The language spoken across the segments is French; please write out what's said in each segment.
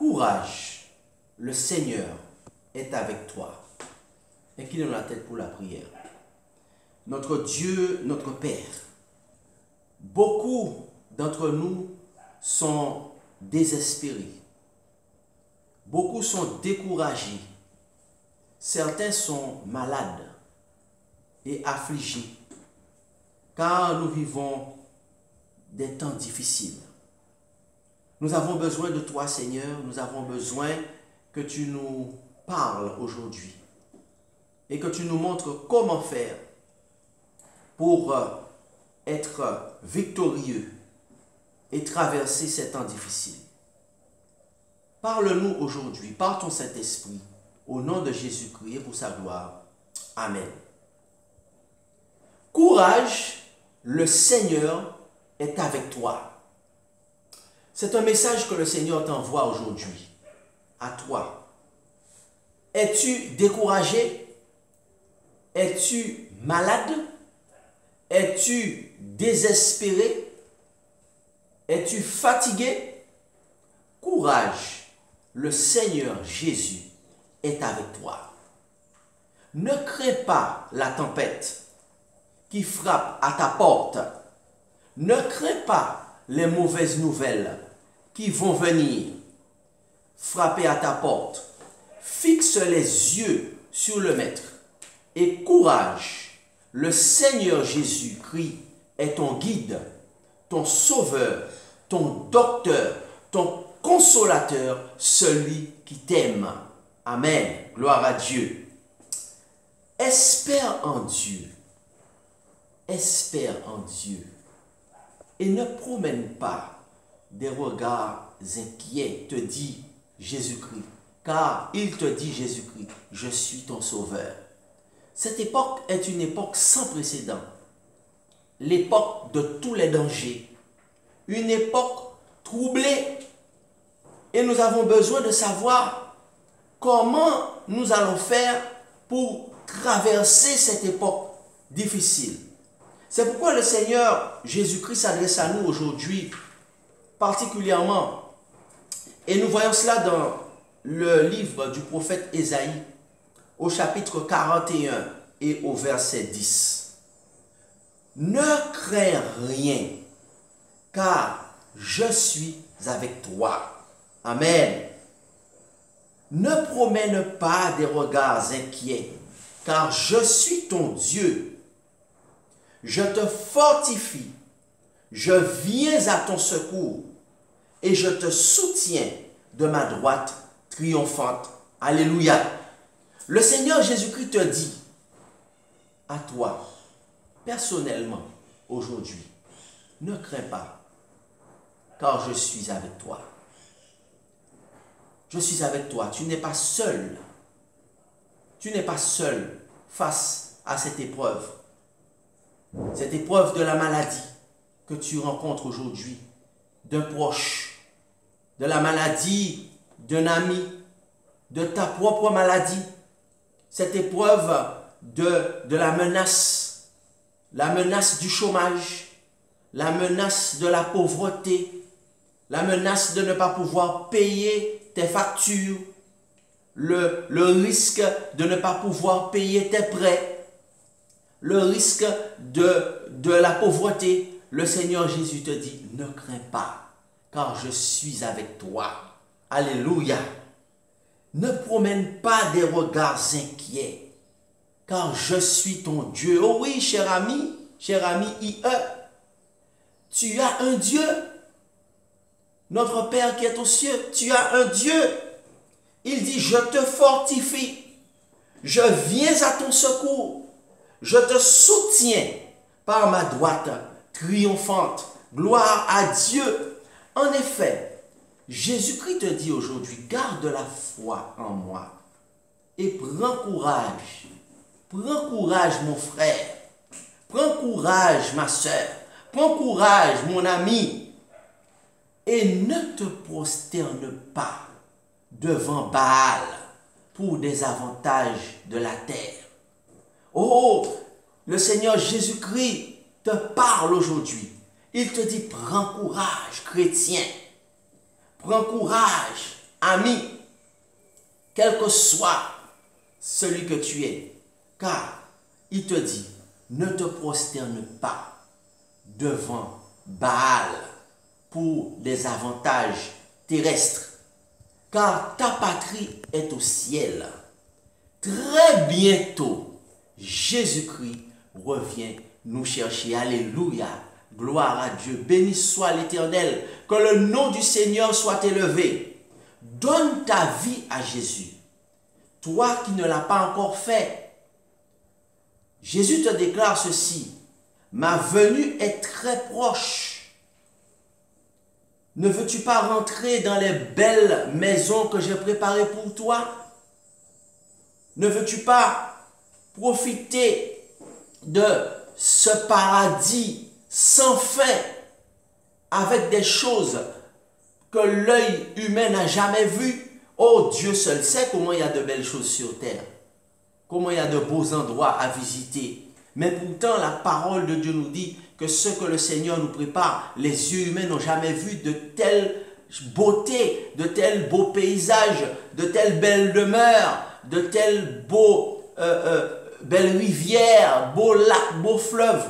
Courage, le Seigneur est avec toi. Inclinons la tête pour la prière. Notre Dieu, notre Père, beaucoup d'entre nous sont désespérés. Beaucoup sont découragés. Certains sont malades et affligés, car nous vivons des temps difficiles. Nous avons besoin de toi, Seigneur. Nous avons besoin que tu nous parles aujourd'hui et que tu nous montres comment faire pour être victorieux et traverser ces temps difficiles. Parle-nous aujourd'hui par ton Saint-Esprit, au nom de Jésus-Christ et pour sa gloire. Amen. Courage, le Seigneur est avec toi. C'est un message que le Seigneur t'envoie aujourd'hui, à toi. Es-tu découragé? Es-tu malade? Es-tu désespéré? Es-tu fatigué? Courage, le Seigneur Jésus est avec toi. Ne crains pas la tempête qui frappe à ta porte. Ne crains pas les mauvaises nouvelles qui vont venir frapper à ta porte. Fixe les yeux sur le Maître et courage. Le Seigneur Jésus-Christ est ton guide, ton sauveur, ton docteur, ton consolateur, celui qui t'aime. Amen. Gloire à Dieu. Espère en Dieu. Espère en Dieu. Et ne promène pas des regards inquiets, te dit Jésus-Christ. Car il te dit Jésus-Christ, je suis ton sauveur. Cette époque est une époque sans précédent. L'époque de tous les dangers. Une époque troublée. Et nous avons besoin de savoir comment nous allons faire pour traverser cette époque difficile. C'est pourquoi le Seigneur Jésus-Christ s'adresse à nous aujourd'hui particulièrement. Et nous voyons cela dans le livre du prophète Ésaïe au chapitre 41 et au verset 10. Ne crains rien, car je suis avec toi. Amen. Ne promène pas des regards inquiets, car je suis ton Dieu. Je te fortifie, je viens à ton secours et je te soutiens de ma droite triomphante. Alléluia. Le Seigneur Jésus-Christ te dit à toi, personnellement, aujourd'hui, ne crains pas, car je suis avec toi. Je suis avec toi. Tu n'es pas seul. Tu n'es pas seul face à cette épreuve. Cette épreuve de la maladie que tu rencontres aujourd'hui, d'un proche, de la maladie d'un ami, de ta propre maladie, cette épreuve de la menace du chômage, la menace de la pauvreté, la menace de ne pas pouvoir payer tes factures, le risque de ne pas pouvoir payer tes prêts, le risque de la pauvreté. Le Seigneur Jésus te dit, ne crains pas, car je suis avec toi. Alléluia. Ne promène pas des regards inquiets, car je suis ton Dieu. Oh oui, cher ami IE, tu as un Dieu. Notre Père qui est aux cieux, tu as un Dieu. Il dit, je te fortifie, je viens à ton secours, je te soutiens par ma droite triomphante. Gloire à Dieu. En effet, Jésus-Christ te dit aujourd'hui, garde la foi en moi et prends courage. Prends courage, mon frère. Prends courage, ma soeur. Prends courage, mon ami. Et ne te prosterne pas devant Baal pour des avantages de la terre. Oh, le Seigneur Jésus-Christ te parle aujourd'hui. Il te dit, prends courage, chrétien. Prends courage. ami, quel que soit celui que tu es, car il te dit, ne te prosterne pas devant Baal pour des avantages terrestres, car ta patrie est au ciel. Très bientôt, Jésus-Christ revient nous chercher. Alléluia. Gloire à Dieu. Béni soit l'Éternel. Que le nom du Seigneur soit élevé. Donne ta vie à Jésus. Toi qui ne l'as pas encore fait. Jésus te déclare ceci. Ma venue est très proche. Ne veux-tu pas rentrer dans les belles maisons que j'ai préparées pour toi? Ne veux-tu pas profiter de ce paradis sans fin avec des choses que l'œil humain n'a jamais vues? Oh, Dieu seul sait comment il y a de belles choses sur terre, comment il y a de beaux endroits à visiter. Mais pourtant, la parole de Dieu nous dit que ce que le Seigneur nous prépare, les yeux humains n'ont jamais vu de telle beauté, de tels beaux paysages, de telles belles demeures, de telles belles rivières, beaux lacs, beaux fleuves.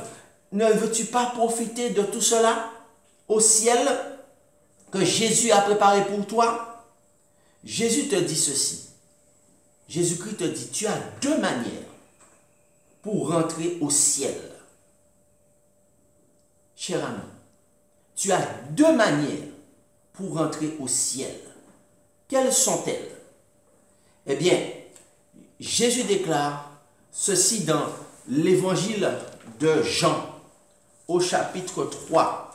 Ne veux-tu pas profiter de tout cela au ciel que Jésus a préparé pour toi? Jésus te dit ceci. Jésus-Christ te dit, tu as deux manières pour rentrer au ciel. Cher ami, tu as deux manières pour rentrer au ciel. Quelles sont-elles? Eh bien, Jésus déclare ceci dans l'évangile de Jean, au chapitre 3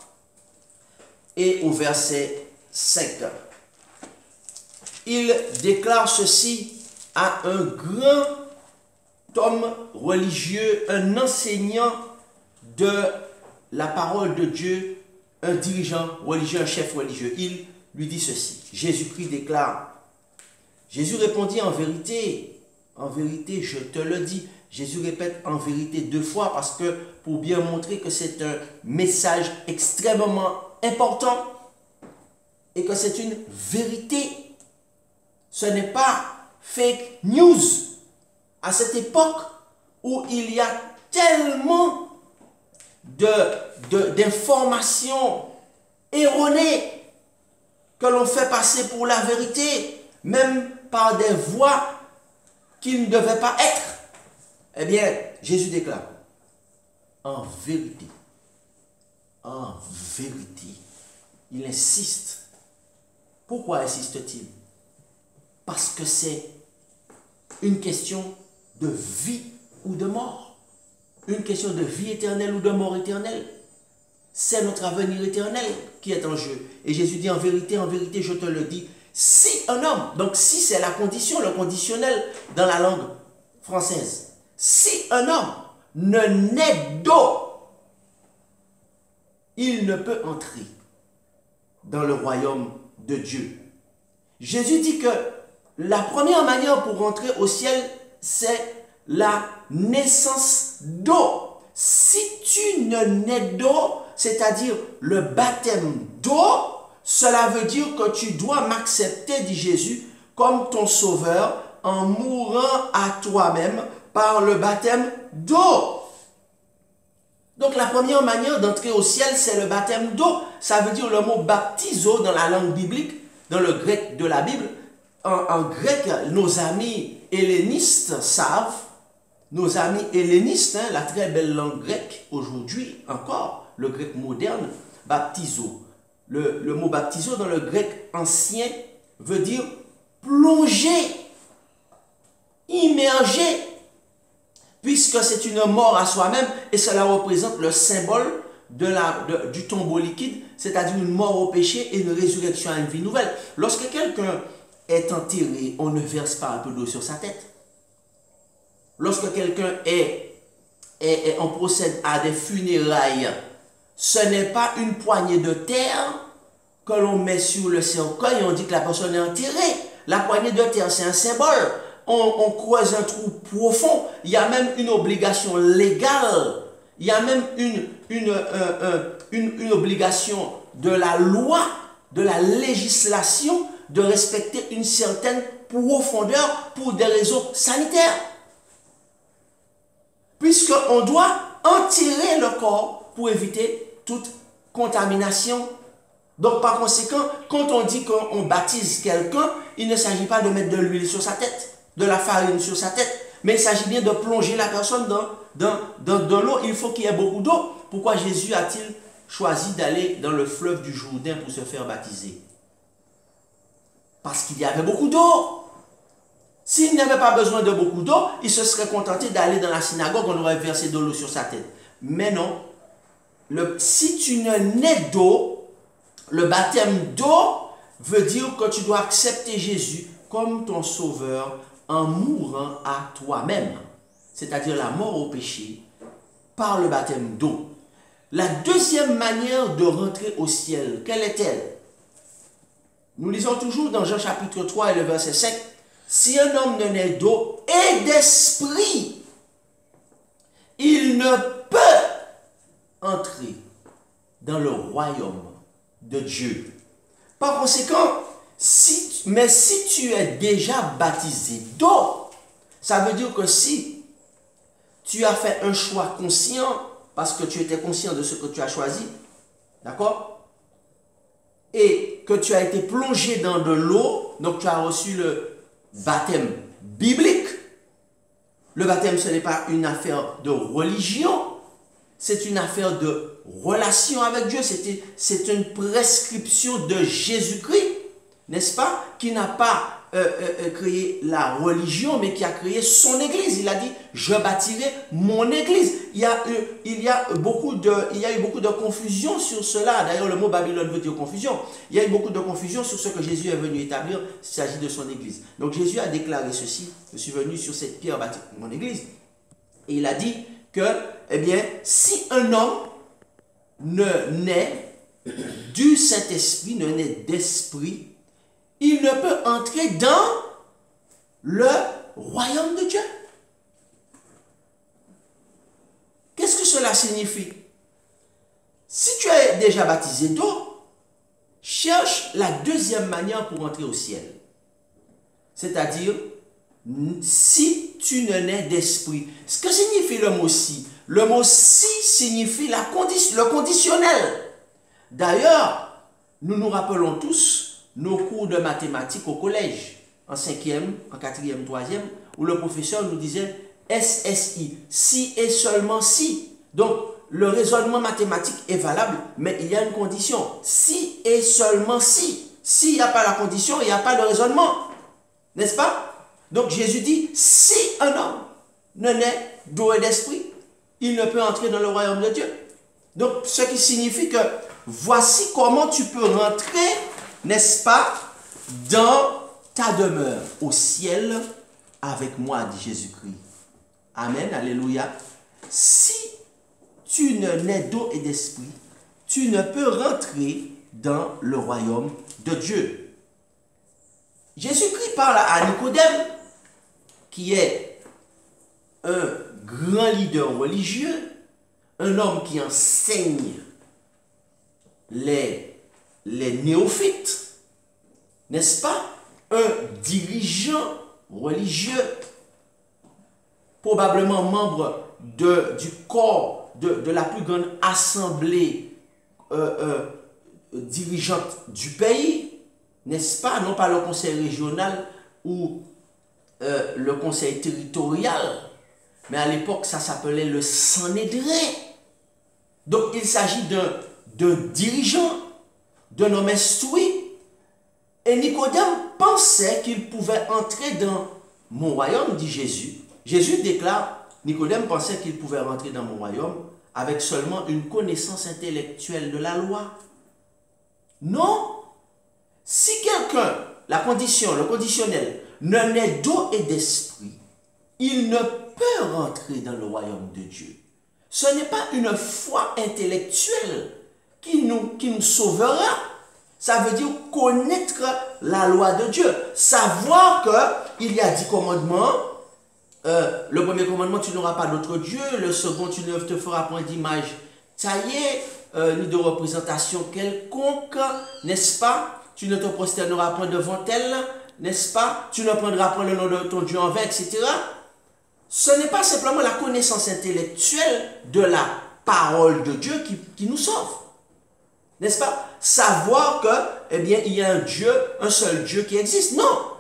et au verset 5. Il déclare ceci à un grand homme religieux, un enseignant de la parole de Dieu, un dirigeant religieux, un chef religieux. Il lui dit ceci. Jésus-Christ déclare, Jésus répondit, en vérité, je te le dis. Jésus répète en vérité deux fois parce que pour bien montrer que c'est un message extrêmement important et que c'est une vérité. Ce n'est pas fake news. À cette époque où il y a tellement d'informations erronées que l'on fait passer pour la vérité, même par des voix qui ne devaient pas être. Eh bien, Jésus déclare, en vérité, il insiste. Pourquoi insiste-t-il? Parce que c'est une question de vie ou de mort. Une question de vie éternelle ou de mort éternelle. C'est notre avenir éternel qui est en jeu. Et Jésus dit, en vérité, je te le dis, si un homme, donc si c'est la condition, le conditionnel dans la langue française, si un homme ne naît d'eau, il ne peut entrer dans le royaume de Dieu. Jésus dit que la première manière pour rentrer au ciel, c'est la naissance d'eau. Si tu ne nais d'eau, c'est-à-dire le baptême d'eau, cela veut dire que tu dois m'accepter, dit Jésus, comme ton sauveur en mourant à toi-même par le baptême d'eau. Donc la première manière d'entrer au ciel, c'est le baptême d'eau. Ça veut dire le mot baptizo dans la langue biblique, dans le grec de la Bible. En grec, nos amis hellénistes savent, nos amis hellénistes, la très belle langue grecque aujourd'hui encore, le grec moderne, baptizo. Le mot baptizo dans le grec ancien veut dire plonger, immerger, puisque c'est une mort à soi-même et cela représente le symbole du tombeau liquide, c'est-à-dire une mort au péché et une résurrection à une vie nouvelle. Lorsque quelqu'un est enterré, on ne verse pas un peu d'eau sur sa tête. Lorsque quelqu'un on procède à des funérailles, ce n'est pas une poignée de terre que l'on met sur le cercueil et on dit que la personne est enterrée. La poignée de terre, c'est un symbole. On creuse un trou profond. Il y a même une obligation légale. Il y a même une obligation de la loi, de la législation, de respecter une certaine profondeur pour des raisons sanitaires. Puisqu'on doit enterrer le corps pour éviter toute contamination. Donc par conséquent, quand on dit qu'on baptise quelqu'un, il ne s'agit pas de mettre de l'huile sur sa tête, de la farine sur sa tête, mais il s'agit bien de plonger la personne dans l'eau. Il faut qu'il y ait beaucoup d'eau. Pourquoi Jésus a-t-il choisi d'aller dans le fleuve du Jourdain pour se faire baptiser? Parce qu'il y avait beaucoup d'eau. S'il n'avait pas besoin de beaucoup d'eau, il se serait contenté d'aller dans la synagogue, on aurait versé de l'eau sur sa tête. Mais non, si tu ne nais d'eau, le baptême d'eau veut dire que tu dois accepter Jésus comme ton sauveur en mourant à toi-même, c'est-à-dire la mort au péché, par le baptême d'eau. La deuxième manière de rentrer au ciel, quelle est-elle? Nous lisons toujours dans Jean chapitre 3 et le verset 5, « Si un homme ne naît d'eau et d'esprit, il ne peut entrer dans le royaume de Dieu. » Par conséquent, si tu es déjà baptisé d'eau, ça veut dire que si tu as fait un choix conscient, parce que tu étais conscient de ce que tu as choisi, d'accord? Et que tu as été plongé dans de l'eau, donc tu as reçu le baptême biblique. Le baptême, ce n'est pas une affaire de religion, c'est une affaire de relation avec Dieu. C'est une prescription de Jésus-Christ, n'est-ce pas? Qui n'a pas créé la religion, mais qui a créé son église. Il a dit, je bâtirai mon église. Il y a eu beaucoup de confusion sur cela. D'ailleurs, le mot Babylone veut dire confusion. Il y a eu beaucoup de confusion sur ce que Jésus est venu établir, s'il s'agit de son église. Donc Jésus a déclaré ceci, je suis venu sur cette pierre bâtir mon église. Et il a dit que, eh bien, si un homme ne naît du Saint-Esprit, ne naît d'esprit, il ne peut entrer dans le royaume de Dieu. Qu'est-ce que cela signifie? Si tu es déjà baptisé d'eau, cherche la deuxième manière pour entrer au ciel. C'est-à-dire, si tu ne nais d'esprit. Ce que signifie le mot si? Le mot si signifie le conditionnel. D'ailleurs, nous nous rappelons tous nos cours de mathématiques au collège, en 5e, en 4e, 3e, où le professeur nous disait SSI, si et seulement si. Donc, le raisonnement mathématique est valable, mais il y a une condition. Si et seulement si. S'il n'y a pas la condition, il n'y a pas de raisonnement. N'est-ce pas? Donc, Jésus dit, si un homme ne naît d'eau et d'esprit, il ne peut entrer dans le royaume de Dieu. Donc, ce qui signifie que voici comment tu peux rentrer, n'est-ce pas, dans ta demeure au ciel avec moi, dit Jésus-Christ. Amen, alléluia. Si tu ne nais d'eau et d'esprit, tu ne peux rentrer dans le royaume de Dieu. Jésus-Christ parle à Nicodème, qui est un grand leader religieux, un homme qui enseigne les néophytes, n'est-ce pas? Un dirigeant religieux, probablement membre du corps de la plus grande assemblée dirigeante du pays, n'est-ce pas? Non pas le conseil régional ou le conseil territorial, mais à l'époque ça s'appelait le Sanhédrin. Donc il s'agit d'un dirigeant, d'un homme instruit. Et Nicodème pensait qu'il pouvait entrer dans mon royaume, dit Jésus. Jésus déclare, Nicodème pensait qu'il pouvait rentrer dans mon royaume avec seulement une connaissance intellectuelle de la loi. Non. Si quelqu'un, le conditionnel, ne naît d'eau et d'esprit, il ne peut rentrer dans le royaume de Dieu. Ce n'est pas une foi intellectuelle qui nous sauvera. Ça veut dire connaître la loi de Dieu. Savoir qu'il y a 10 commandements. Le premier commandement, tu n'auras pas d'autre Dieu. Le second, tu ne te feras point d'image taillée, ni de représentation quelconque, n'est-ce pas? tu ne te prosterneras point devant elle, n'est-ce pas? Tu ne prendras point le nom de ton Dieu en vain, etc. Ce n'est pas simplement la connaissance intellectuelle de la parole de Dieu qui nous sauve. N'est-ce pas? Savoir que, eh bien, il y a un Dieu, un seul Dieu qui existe. Non.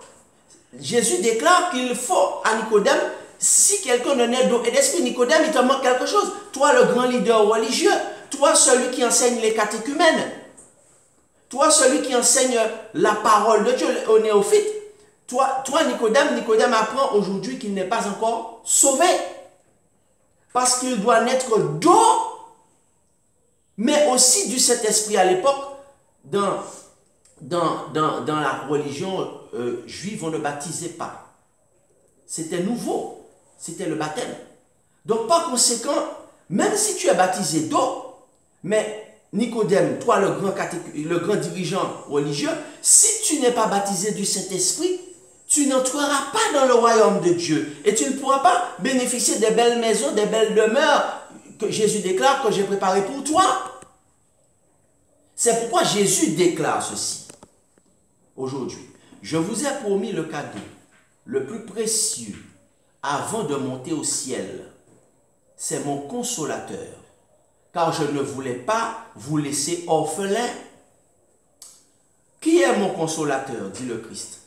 Jésus déclare qu'il faut à Nicodème, si quelqu'un ne naît d'eau et d'esprit, Nicodème, il te manque quelque chose. Toi, le grand leader religieux, toi, celui qui enseigne les catéchumènes, toi, celui qui enseigne la parole de Dieu aux néophytes, toi Nicodème apprend aujourd'hui qu'il n'est pas encore sauvé. Parce qu'il doit naître d'eau, mais aussi du Saint-Esprit. À l'époque, dans la religion juive, on ne baptisait pas. C'était nouveau, c'était le baptême. Donc par conséquent, même si tu es baptisé d'eau, mais Nicodème, toi le grand dirigeant religieux, si tu n'es pas baptisé du Saint-Esprit, tu n'entreras pas dans le royaume de Dieu. Et tu ne pourras pas bénéficier des belles maisons, des belles demeures que Jésus déclare que j'ai préparées pour toi. C'est pourquoi Jésus déclare ceci. Aujourd'hui, je vous ai promis le cadeau le plus précieux avant de monter au ciel. C'est mon consolateur, car je ne voulais pas vous laisser orphelins. Qui est mon consolateur, dit le Christ?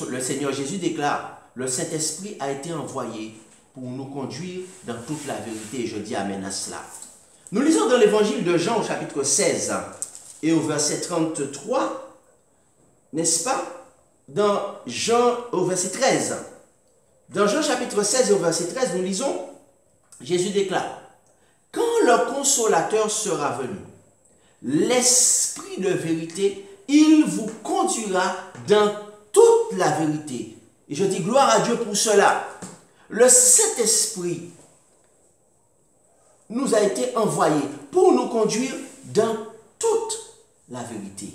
Le Seigneur Jésus déclare, le Saint-Esprit a été envoyé pour nous conduire dans toute la vérité. Je dis amen à cela. Nous lisons dans l'évangile de Jean au chapitre 16 et au verset 33, n'est-ce pas? Dans Jean au verset 13. Dans Jean chapitre 16 et au verset 13, nous lisons, Jésus déclare, quand le consolateur sera venu, l'Esprit de vérité, il vous conduira dans toute la vérité. Et je dis gloire à Dieu pour cela. Le Saint-Esprit nous a été envoyé pour nous conduire dans toute la vérité.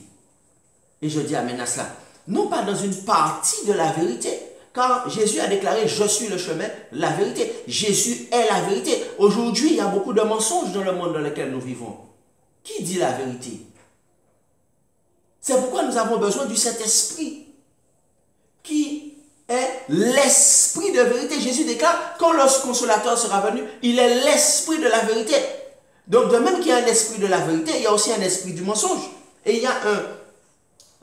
Et je dis amen à cela. Non pas dans une partie de la vérité, car Jésus a déclaré, je suis le chemin, la vérité. Jésus est la vérité. Aujourd'hui, il y a beaucoup de mensonges dans le monde dans lequel nous vivons. Qui dit la vérité? C'est pourquoi nous avons besoin du Saint-Esprit, qui est l'Esprit de vérité. Jésus déclare, quand le consolateur sera venu, il est l'Esprit de la vérité. Donc de même qu'il y a un esprit de la vérité, il y a aussi un esprit du mensonge. Et il y a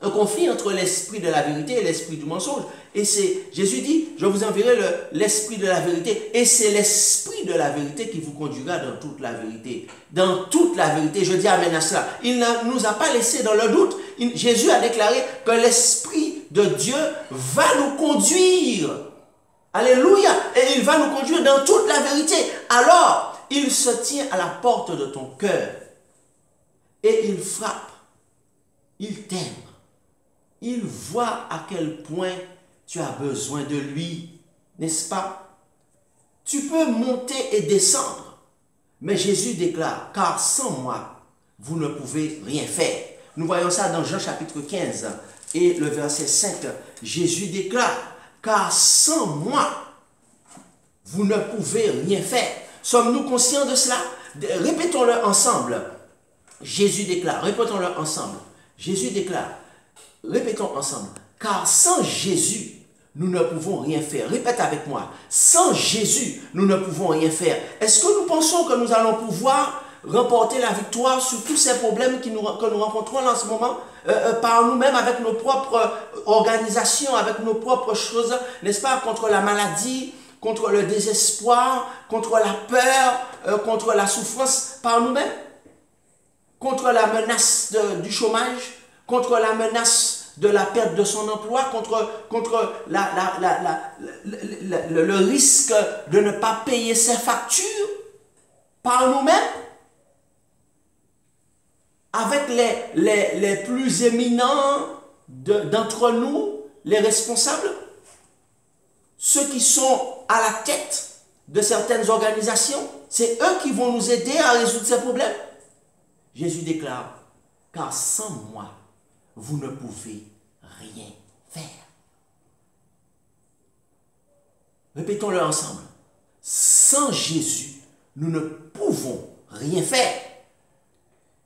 un conflit entre l'esprit de la vérité et l'esprit du mensonge. Et c'est, Jésus dit, je vous enverrai l'esprit de la vérité. Et c'est l'esprit de la vérité qui vous conduira dans toute la vérité. Dans toute la vérité, je dis amen à cela. Il ne nous a pas laissé dans le doute. Jésus a déclaré que l'esprit de Dieu va nous conduire. Alléluia. Et il va nous conduire dans toute la vérité. Alors, il se tient à la porte de ton cœur. Et il frappe. Il t'aime. Il voit à quel point tu as besoin de lui, n'est-ce pas? Tu peux monter et descendre, mais Jésus déclare, car sans moi, vous ne pouvez rien faire. Nous voyons ça dans Jean chapitre 15 et le verset 5. Jésus déclare, car sans moi, vous ne pouvez rien faire. Sommes-nous conscients de cela? Répétons-le ensemble. Jésus déclare, répétons-le ensemble. Jésus déclare, répétons ensemble, car sans Jésus, nous ne pouvons rien faire. Répète avec moi, sans Jésus, nous ne pouvons rien faire. Est-ce que nous pensons que nous allons pouvoir remporter la victoire sur tous ces problèmes que nous rencontrons en ce moment, par nous-mêmes, avec nos propres organisations, avec nos propres choses, n'est-ce pas, contre la maladie, contre le désespoir, contre la peur, contre la souffrance, par nous-mêmes? Contre la menace du chômage, contre la menace de la perte de son emploi, contre le risque de ne pas payer ses factures par nous-mêmes, avec les plus éminents d'entre nous, les responsables, ceux qui sont à la tête de certaines organisations, c'est eux qui vont nous aider à résoudre ces problèmes. Jésus déclare, car sans moi, vous ne pouvez rien faire. Répétons-le ensemble. Sans Jésus, nous ne pouvons rien faire.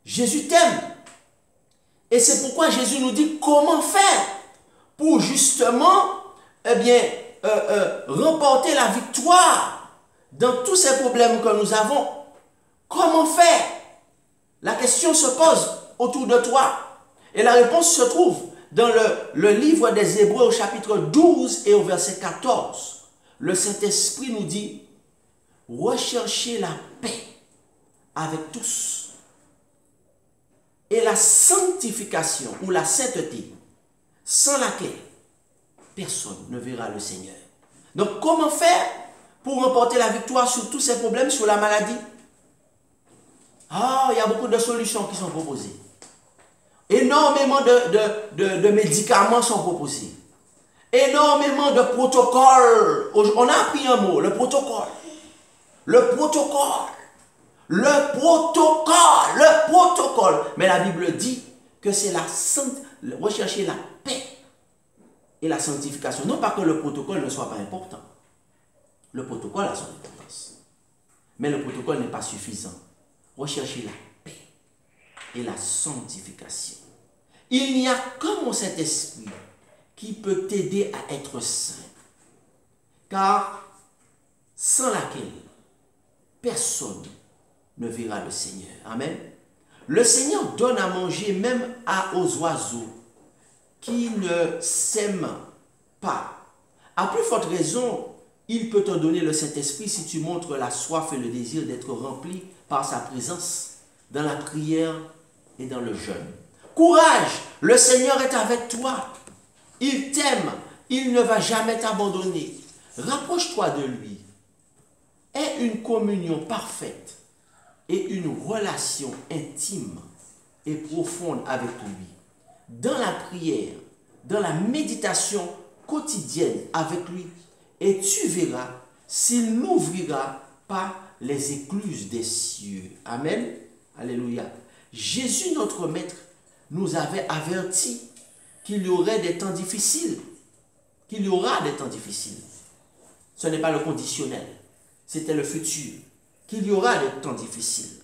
Jésus t'aime. Et c'est pourquoi Jésus nous dit comment faire pour justement, eh bien, remporter la victoire dans tous ces problèmes que nous avons. Comment faire? La question se pose autour de toi. Et la réponse se trouve dans le livre des Hébreux au chapitre 12 et au verset 14. Le Saint-Esprit nous dit, recherchez la paix avec tous et la sanctification ou la sainteté, sans laquelle personne ne verra le Seigneur. Donc, comment faire pour remporter la victoire sur tous ces problèmes, sur la maladie? Ah, il y a beaucoup de solutions qui sont proposées. Énormément de médicaments sont proposés. Énormément de protocoles. On a appris un mot, le protocole. Le protocole. Le protocole. Le protocole. Mais la Bible dit que c'est rechercher la paix et la sanctification. Non pas que le protocole ne soit pas important. Le protocole a son importance. Mais le protocole n'est pas suffisant. Rechercher la paix et la sanctification. Il n'y a que mon Saint-Esprit qui peut t'aider à être saint. Car sans laquelle personne ne verra le Seigneur. Amen. Le Seigneur donne à manger même aux oiseaux qui ne s'aiment pas. À plus forte raison, il peut te donner le Saint-Esprit si tu montres la soif et le désir d'être rempli par sa présence dans la prière et dans le jeûne. Courage, le Seigneur est avec toi. Il t'aime, il ne va jamais t'abandonner. Rapproche-toi de lui. Aie une communion parfaite et une relation intime et profonde avec lui. Dans la prière, dans la méditation quotidienne avec lui, et tu verras s'il n'ouvrira pas les écluses des cieux. Amen. Alléluia. Jésus, notre Maître, nous avait averti qu'il y aurait des temps difficiles. Qu'il y aura des temps difficiles. Ce n'est pas le conditionnel. C'était le futur. Qu'il y aura des temps difficiles.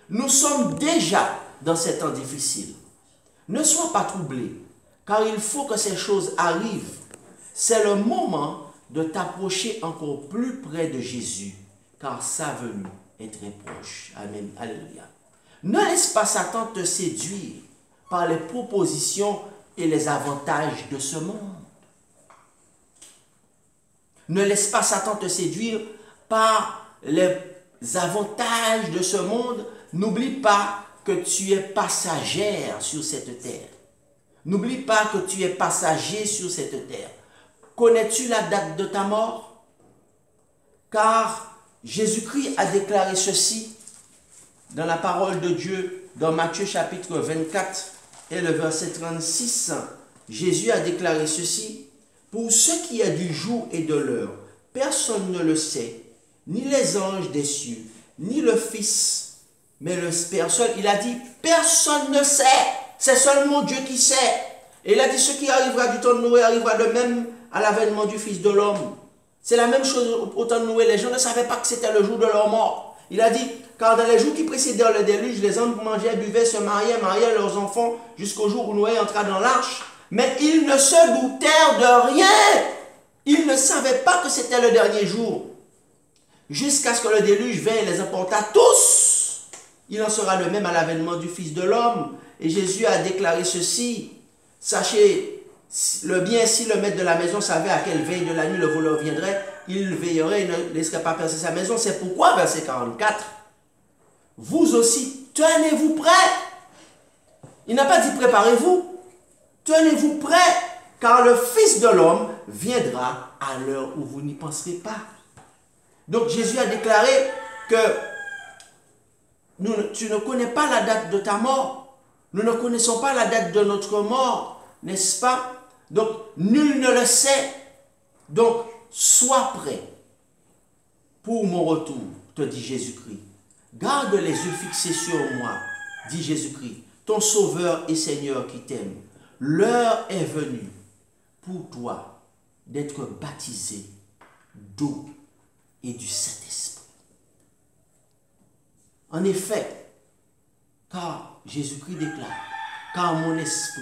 Nous sommes déjà dans ces temps difficiles. Ne sois pas troublé, car il faut que ces choses arrivent. C'est le moment de t'approcher encore plus près de Jésus, car sa venue est très proche. Amen. Alléluia. Ne laisse pas Satan te séduire par les propositions et les avantages de ce monde. Ne laisse pas Satan te séduire par les avantages de ce monde. N'oublie pas que tu es passagère sur cette terre. N'oublie pas que tu es passager sur cette terre. Connais-tu la date de ta mort? Car Jésus-Christ a déclaré ceci dans la parole de Dieu, dans Matthieu chapitre 24 et le verset 36. Jésus a déclaré ceci: pour ce qui est du jour et de l'heure, personne ne le sait, ni les anges des cieux, ni le Fils, mais le Père seul. Il a dit, personne ne sait, c'est seulement Dieu qui sait. Et il a dit, ce qui arrivera du temps de Noé arrivera de même à l'avènement du Fils de l'homme. C'est la même chose au temps de Noé. Les gens ne savaient pas que c'était le jour de leur mort. Il a dit, car dans les jours qui précédèrent le déluge, les hommes mangeaient, buvaient, se mariaient leurs enfants jusqu'au jour où Noé entra dans l'arche. Mais ils ne se doutèrent de rien. Ils ne savaient pas que c'était le dernier jour. Jusqu'à ce que le déluge vienne et les emporta tous. Il en sera le même à l'avènement du Fils de l'homme. Et Jésus a déclaré ceci: sachez le bien, si le maître de la maison savait à quelle veille de la nuit le voleur viendrait, il veillerait et ne laisserait pas percer sa maison. C'est pourquoi, verset 44, vous aussi, tenez-vous prêts. Il n'a pas dit préparez-vous. Tenez-vous prêts, car le Fils de l'homme viendra à l'heure où vous n'y penserez pas. Donc Jésus a déclaré que tu ne connais pas la date de ta mort. Nous ne connaissons pas la date de notre mort, n'est-ce pas? Donc nul ne le sait. Donc sois prêt pour mon retour, te dit Jésus-Christ. Garde les yeux fixés sur moi, dit Jésus-Christ, ton Sauveur et Seigneur qui t'aime. L'heure est venue pour toi d'être baptisé d'eau et du Saint-Esprit. En effet, car Jésus-Christ déclare car mon esprit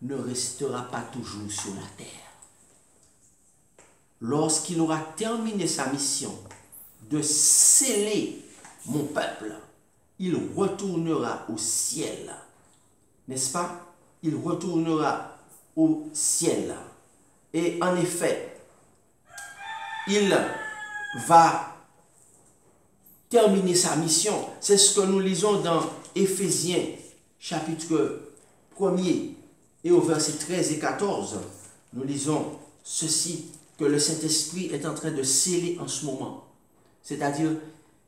ne restera pas toujours sur la terre. Lorsqu'il aura terminé sa mission de sceller mon peuple, il retournera au ciel. N'est-ce pas? Il retournera au ciel. Et en effet, il va terminer sa mission. C'est ce que nous lisons dans Éphésiens, chapitre 1er, et au verset 13 et 14. Nous lisons ceci, que le Saint-Esprit est en train de sceller en ce moment. C'est-à-dire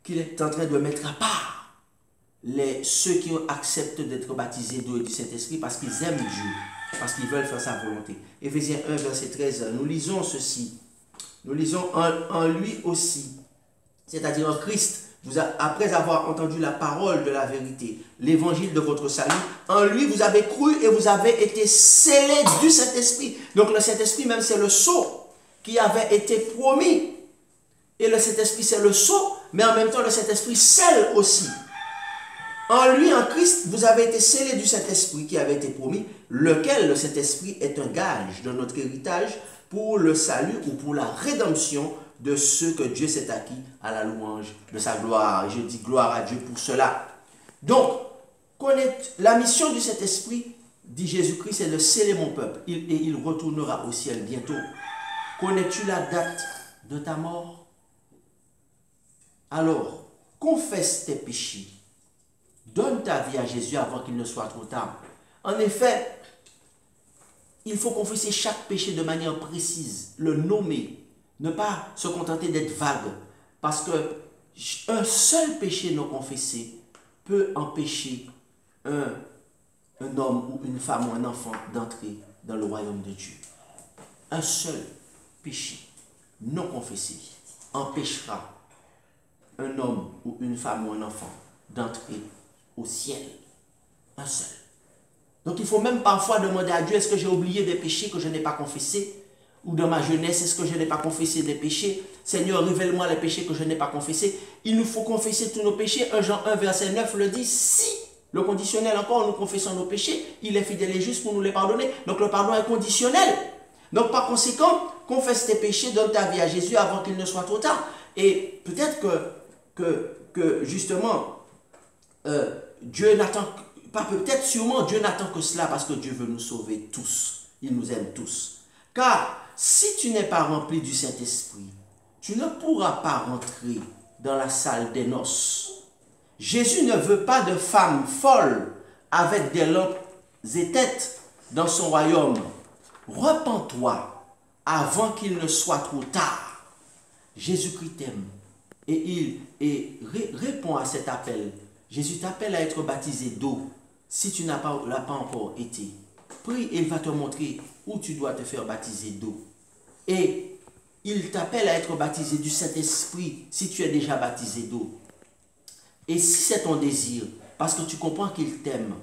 qu'il est en train de mettre à part ceux qui acceptent d'être baptisés d'eau et du Saint-Esprit parce qu'ils aiment Dieu, parce qu'ils veulent faire sa volonté. Éphésiens 1, verset 13, nous lisons ceci. Nous lisons en lui aussi, c'est-à-dire en Christ, après avoir entendu la parole de la vérité, l'évangile de votre salut, en lui vous avez cru et vous avez été scellés du Saint-Esprit. Donc le Saint-Esprit même c'est le sceau qui avait été promis. Et le Saint-Esprit c'est le sceau, mais en même temps le Saint-Esprit scelle aussi. En lui, en Christ, vous avez été scellés du Saint-Esprit qui avait été promis, lequel le Saint-Esprit est un gage de notre héritage pour le salut ou pour la rédemption de ceux que Dieu s'est acquis à la louange de sa gloire. Je dis gloire à Dieu pour cela. Donc, la mission du Saint-Esprit, dit Jésus-Christ, c'est de sceller mon peuple. Et il retournera au ciel bientôt. Connais-tu la date de ta mort? Alors, confesse tes péchés. Donne ta vie à Jésus avant qu'il ne soit trop tard. En effet, il faut confesser chaque péché de manière précise, le nommer, ne pas se contenter d'être vague, parce qu'un seul péché non confessé peut empêcher un homme ou une femme ou un enfant d'entrer dans le royaume de Dieu. Un seul péché non confessé empêchera un homme ou une femme ou un enfant d'entrer au ciel. Un seul. Donc il faut même parfois demander à Dieu, est-ce que j'ai oublié des péchés que je n'ai pas confessés? Ou dans ma jeunesse, est-ce que je n'ai pas confessé des péchés? Seigneur, révèle-moi les péchés que je n'ai pas confessés. Il nous faut confesser tous nos péchés. 1 Jean 1, verset 9 le dit, si, le conditionnel encore, nous confessons nos péchés, il est fidèle et juste pour nous les pardonner. Donc le pardon est conditionnel. Donc par conséquent, confesse tes péchés, donne ta vie à Jésus avant qu'il ne soit trop tard. Et peut-être que justement, Dieu n'attend pas, peut-être sûrement Dieu n'attend que cela parce que Dieu veut nous sauver tous. Il nous aime tous. Car si tu n'es pas rempli du Saint-Esprit, tu ne pourras pas rentrer dans la salle des noces. Jésus ne veut pas de femmes folles avec des lampes éteintes dans son royaume. Repens-toi avant qu'il ne soit trop tard. Jésus-Christ t'aime et il répond à cet appel. Jésus t'appelle à être baptisé d'eau si tu n'as pas encore été. Prie et il va te montrer où tu dois te faire baptiser d'eau. Et il t'appelle à être baptisé du Saint-Esprit si tu es déjà baptisé d'eau. Et si c'est ton désir, parce que tu comprends qu'il t'aime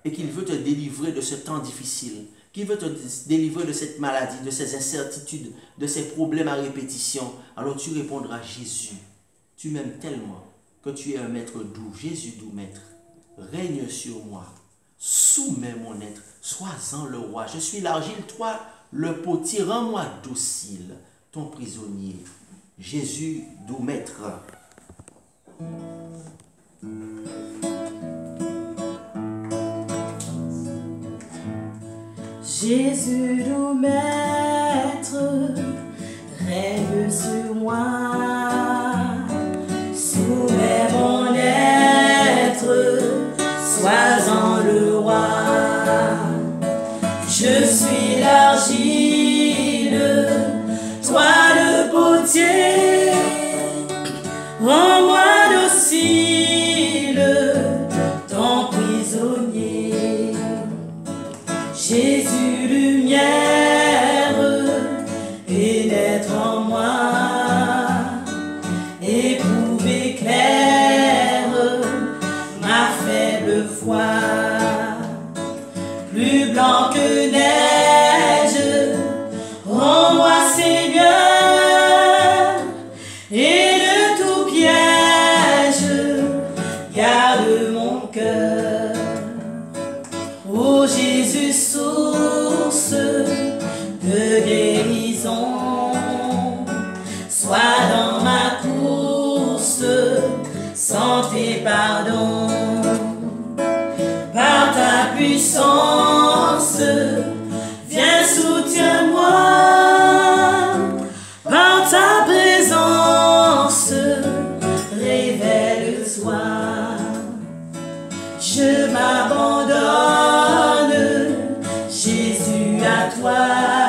et qu'il veut te délivrer de ce temps difficile, qu'il veut te délivrer de cette maladie, de ces incertitudes, de ces problèmes à répétition, alors tu répondras, Jésus, tu m'aimes tellement que tu es un maître doux, Jésus doux maître, règne sur moi, soumets mon être, sois-en le roi, je suis l'argile, toi le potier, rends-moi docile, ton prisonnier, Jésus doux maître. Jésus doux maître, règne sur moi, soumets mon être, sois-en le roi. Je suis l'argile, toi le potier, rends-moi docile, ton prisonnier. Jésus lumière, pénètre en moi, éprouve, éclaire ma faible foi. Plus blanc que neige, rends-moi Seigneur, à toi.